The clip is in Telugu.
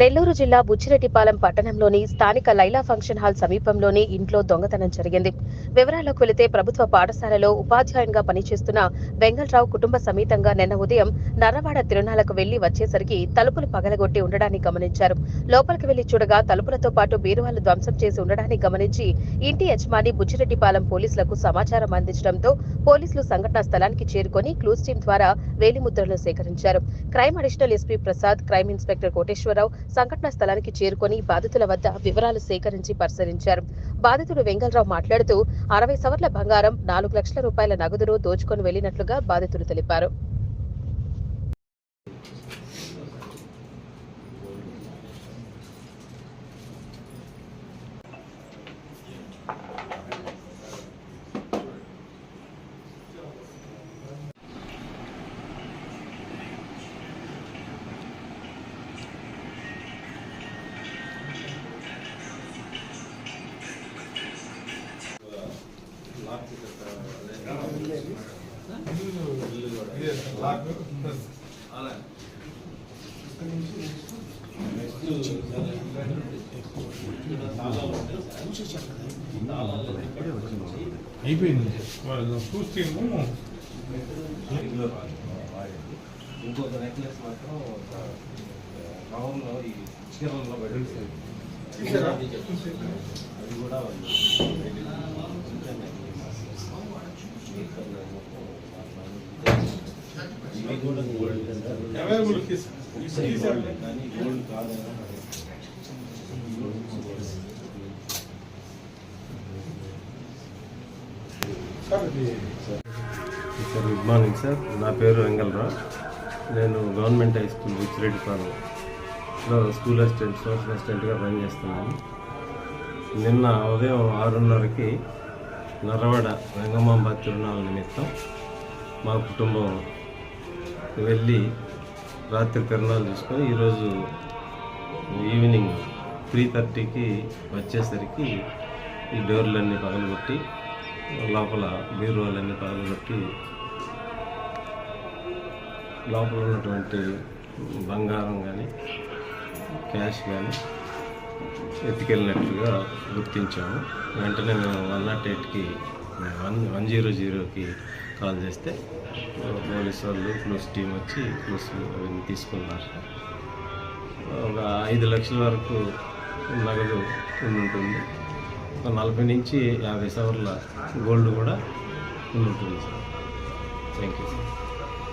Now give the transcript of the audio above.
నెల్లూరు జిల్లా బుచ్చిరెడ్డిపాలెం పట్టణంలోని స్థానిక లైలా ఫంక్షన్ హాల్ సమీపంలోని ఇంట్లో దొంగతనం జరిగింది. వివరాల్లోకి వెళితే ప్రభుత్వ పాఠశాలలో ఉపాధ్యాయునిగా పనిచేస్తున్న వెంగళరావు కుటుంబ సమేతంగా నిన్న ఉదయం నర్రవాడ తిరునాలకు వెళ్లి వచ్చేసరికి తలుపులు పగలగొట్టి ఉండడాన్ని గమనించారు. లోపలికి వెళ్లి చూడగా తలుపులతో పాటు బీరువాలు ధ్వంసం చేసి ఉండడాన్ని గమనించి ఇంటి యజమాని బుచ్చిరెడ్డిపాలెం పోలీసులకు సమాచారం అందించడంతో పోలీసులు సంఘటనా స్థలానికి చేరుకొని క్లూస్ టీం ద్వారా వేలిముద్రలను సేకరించారు. Crime additional SP Prasad, crime inspector Koteswararao సంఘటనా స్థలానికి చేరుకొని బాధితుల వద్ద వివరాలు సేకరించి పరిశీలించారు. బాధితుడు వెంగళరావు మాట్లాడుతూ 60 సవర్ల బంగారం, 4 లక్షల రూపాయల నగదును దోచుకొని వెళ్లినట్లుగా బాధితులు తెలిపారు. అయిపోయింది వాళ్ళు చూస్తే ఇంకొక నెక్లెస్ మాత్రం టౌన్లో ఈ చీరల్లో పడుతుంది. అది కూడా అవైలబుల్ కానీ గోల్డ్ కాదు. Sir good morning sir. నా పేరు వెంగళరావు. నేను గవర్నమెంట్ హై స్కూల్ బుచ్చిరెడ్డిపాలెంలో స్కూల్ అసిస్టెంట్, సోషల్ అసిస్టెంట్గా పనిచేస్తున్నాను. నిన్న ఉదయం 6:30కి నర్రవాడ వెంగమాంబ తిరునాళ్ళ నిమిత్తం మా కుటుంబం వెళ్ళి రాత్రి తిరునాళ్ళు చూసుకొని ఈరోజు ఈవినింగ్ 3:30కి వచ్చేసరికి ఈ డోర్లన్నీ పగలగొట్టి లోపల బీరువాలన్నీ పగలగొట్టి లోపల ఉన్నటువంటి బంగారం కానీ క్యాష్ కానీ ఎత్తుకెళ్ళినట్లుగా గుర్తించాము. వెంటనే మేము 108కి 100కి కాల్ చేస్తే పోలీసు వాళ్ళు క్లూస్ టీం వచ్చి క్లూస్ అవన్నీ తీసుకున్నారు. ఒక 5 లక్షల వరకు నగదు ఉంటుంది. 40 నుంచి 50 సవర్ల గోల్డ్ కూడా ఉంటుంది సార్. Thank you sir.